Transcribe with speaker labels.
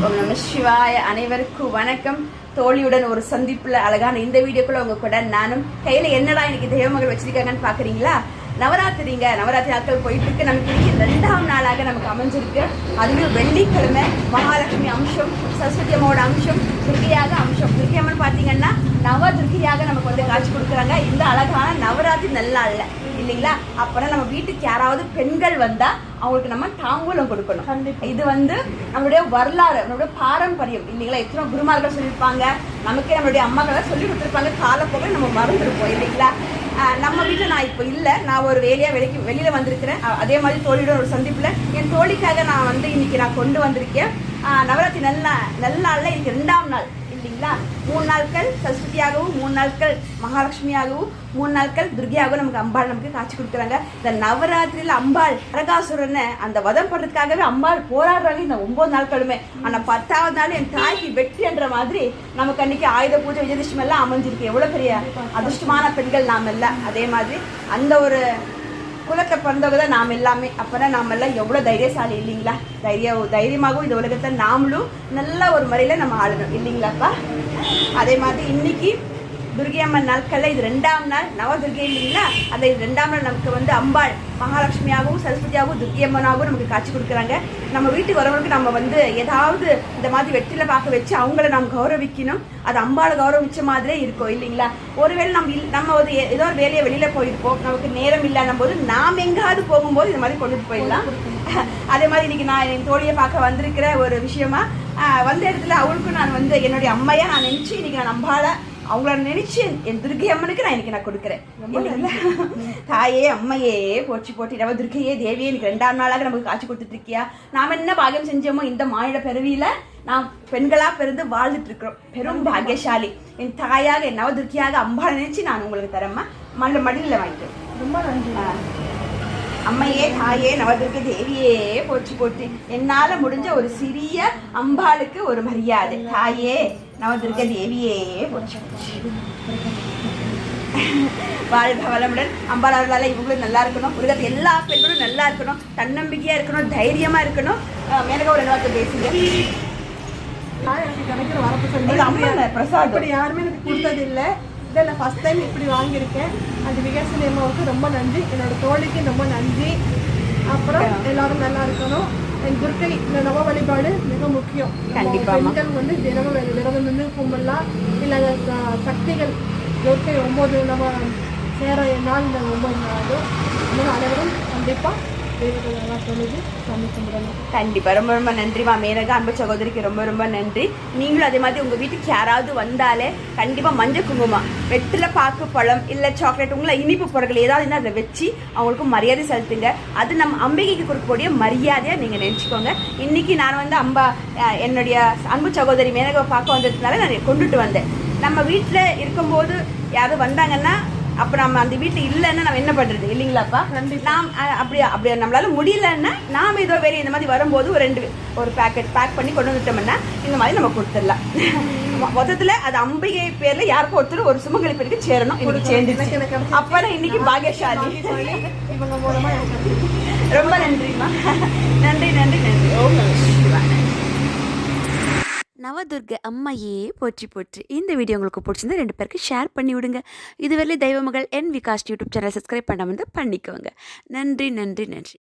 Speaker 1: ஓம் நம சிவாய. அனைவருக்கும் வணக்கம். தோழியுடன் ஒரு சந்திப்புல அழகான இந்த வீடியோக்குள்ள உங்க கூட நானும். கையில என்னடா இன்னைக்கு தெய்வமகள் வச்சிருக்காங்கன்னு பாக்குறீங்களா? நவராத்திரிங்க. நவராத்திரி நாட்கள் போயிட்டு இருக்கு. நமக்கு இன்னைக்கு 2ஆம் நாளாக நமக்கு அமைஞ்சிருக்கு. அதுவும் வெள்ளிக்கிழமை மகாலட்சுமி அம்சம், சரஸ்வதி அம்மாவோட அம்சம், துர்கையாக அம்சம். துர்கை அம்மன் பாத்தீங்கன்னா நவ துர்கையாக நமக்கு வந்து காட்சி கொடுக்குறாங்க இந்த அழகான நவராத்திரி நல்லாள்ல இல்லைங்களா? அப்பனா நம்ம வீட்டுக்கு யாராவது பெண்கள் வந்தா அவங்களுக்கு நம்ம தாம்பூலம் கொடுக்கணும். இது வந்து நம்மளுடைய வரலாறு, நம்மளுடைய பாரம்பரியம் இல்லைங்களா? எத்தனை குருமார்கள் சொல்லியிருப்பாங்க, நமக்கே நம்மளுடைய அம்மாக்கள் சொல்லி கொடுத்துருப்பாங்க. காலப்போக்கில் நம்ம மறந்துருப்போம் இல்லைங்களா? நம்ம வீட்டில் நான் இப்போ இல்லை, நான் ஒரு வெளியில் வந்திருக்கிறேன். அதே மாதிரி தோழியோட ஒரு சந்திப்பில் என் தோழிக்காக நான் வந்து இன்னைக்கு நான் கொண்டு வந்திருக்கேன். நவராத்திரி நல்லாள்ல இன்னைக்கு 2ஆம் நாள் இல்லைங்களா? 3 நாட்கள் சரஸ்வதியாகவும், 3 நாட்கள் மகாலட்சுமியாகவும், 3 நாட்கள் துர்கையாகவும் நமக்கு அம்பாள் நமக்கு காட்சி கொடுக்குறாங்க. இந்த நவராத்திரியில் அம்பாள் நரகாசுரனை அந்த வதம் பண்ணுறதுக்காகவே அம்பாள் போராடுறாங்க இந்த 9 நாட்களுமே. ஆனால் 10ஆவது நாள் என் தாய்க்கு வெற்றி என்ற மாதிரி நமக்கு அன்னைக்கு ஆயுத பூஜை விஜயதசமி எல்லாம் அமைஞ்சிருக்கு. எவ்வளோ பெரிய அதிர்ஷ்டமான பெண்கள் நாம் எல்லாம். அதே மாதிரி அந்த ஒரு குலத்தை பிறந்தவங்க தான் நாம் எல்லாமே. அப்போனா நாம் எல்லாம் எவ்வளோ தைரியசாலி இல்லைங்களா? தைரியமாகவும் இந்த உலகத்தில் நாமளும் நல்ல ஒரு முறையில் நம்ம ஆளணும் இல்லைங்களாப்பா? அதே மாதிரி இன்னைக்கு துர்கை அம்மன் நாட்களில் இது 2ஆம் நாள் நவதுர்கை இல்லைங்களா? அதை 2ஆம் நாள் நமக்கு வந்து அம்பாள் மகாலட்சுமியாகவும் சரஸ்வதியாகவும் துர்கை அம்மனாகவும் நமக்கு காட்சி கொடுக்குறாங்க. நம்ம வீட்டுக்கு வரவங்களுக்கு நம்ம வந்து ஏதாவது இந்த மாதிரி வெற்றில பார்க்க வச்சு அவங்கள நாம் கௌரவிக்கணும். அது அம்பாளை கௌரவிச்ச மாதிரியே இருக்கும் இல்லைங்களா? ஒருவேளை நம்ம ஒரு ஏதோ ஒரு வேலையை வெளியில் போயிருப்போம், நமக்கு நேரம் இல்லாத போது நாம் எங்காவது போகும்போது இந்த மாதிரி கொண்டுட்டு போயிடலாம். அதே மாதிரி இன்னைக்கு நான் என் தோழியை பார்க்க வந்திருக்கிற ஒரு விஷயமா வந்த இடத்துல அவளுக்கும் நான் வந்து என்னுடைய அம்மையா நான் நினைச்சு இன்னைக்கு நான் அம்பாளை அவங்கள நினைச்சு என் துர்கை அம்மனுக்கு நான் இன்னைக்கு நான் கொடுக்குறேன். தாயே அம்மையே போட்டி நவ துர்கையே தேவியே இன்னைக்கு 2ஆம் நாளாக நமக்கு காட்சி கொடுத்துட்டு இருக்கியா? நாம் என்ன பாகியம் செஞ்சோமோ இந்த மாநில பிறவியில நாம் பெண்களா பிறந்து வாழ்ந்துட்டு இருக்கிறோம். பெரும் பாகியசாலி. என் தாயாக என் நவதுர்கியாக அம்பாளை நினைச்சு நான் உங்களுக்கு தரேம்மா. மடியில் வாங்கிக்கிறேன். ரொம்ப நன்றி. அம்மையே தாயே நவதுர்கை தேவியே போட்டி என்னால முடிஞ்ச ஒரு சிறிய அம்பாளுக்கு ஒரு மரியாதை. தாயே நவதுர்கை தேவியே போச்சு. வாழ்க வளமுடன். அம்பாளால இவங்களும் நல்லா இருக்கணும். உலகத்து எல்லா பெண்களும் நல்லா இருக்கணும், தன்னம்பிக்கையா இருக்கணும், தைரியமா இருக்கணும். மேனகா ஒரு வார்த்தை பேசுங்க.
Speaker 2: எனக்கு கிடைக்கிற வரப்பு
Speaker 1: பிரசாத்
Speaker 2: இப்படி யாருமே எனக்கு கொடுத்தது இல்லை. இதை நான் ஃபஸ்ட் டைம் இப்படி வாங்கியிருக்கேன். அந்த விகாசினி அம்மாவுக்கு ரொம்ப நன்றி, என்னோட தோழிக்கு ரொம்ப நன்றி. அப்புறம் எல்லாரும் நல்லா இருக்கணும். என் துர்க்கை இந்த நவ வழிபாடு மிக முக்கியம். பெண்கள் வந்து தினமும் விரதம் நின்று கும்பலாம். இல்லை சக்திகள் துர்க்கை 9 நம்ம சேர நாள் இந்த 9 நாளும் அனைவரும் கண்டிப்பாக
Speaker 1: கண்டிப்பா ரொம்ப நன்றிமா மேனகா. அன்பு சகோதரிக்கு ரொம்ப நன்றி. நீங்களும் அதே மாதிரி உங்க வீட்டுக்கு யாராவது வந்தாலே கண்டிப்பா மஞ்சள் குங்குமம், வெற்றில பாக்கு பழம் இல்ல சாக்லேட், உங்களை இனிப்பு பொருட்கள் ஏதாவது அதை வச்சு அவங்களுக்கு மரியாதை செலுத்துங்க. அது நம்ம அம்பிகைக்கு கொடுக்கக்கூடிய மரியாதையா நீங்க நினைச்சுக்கோங்க. இன்னைக்கு நான் வந்து என்னுடைய அன்பு சகோதரி மேனகாவை பார்க்க வந்ததுனால நான் கொண்டுட்டு வந்தேன். நம்ம வீட்டுல இருக்கும்போது யாரும் வந்தாங்கன்னா அப்போ நம்ம அந்த வீட்டில் இல்லைன்னா நம்ம என்ன பண்ணுறது இல்லைங்களாப்பா? நாம் அப்படி நம்மளால முடியலன்னா நாம் ஏதோ வேறு இந்த மாதிரி வரும்போது ஒரு பேக்கெட் பேக் பண்ணி கொண்டு வந்துட்டோம்னா இந்த மாதிரி நம்ம கொடுத்துடலாம். மொத்தத்தில் அது அம்பிகை பேரில் யாருக்கும் ஒருத்தர் ஒரு சுமங்கலி பேருக்கு சேரணும். இன்னைக்கு சேர்ந்துச்சு. அப்போதான் இன்னைக்கு பாகியசாலி. ரொம்ப நன்றிம்மா. நன்றி. ஓம் நம சிவாய. நவதுர்கை அம்மையே போற்றி. இந்த வீடியோ உங்களுக்கு பிடிச்சிருந்தா 2 பேருக்கு ஷேர் பண்ணி விடுங்க. இதுவரை தெய்வமகள் என் விகாஸ் யூடியூப் சேனல் சப்ஸ்கிரைப் பண்ணாமல் பண்ணிக்கோங்க. நன்றி.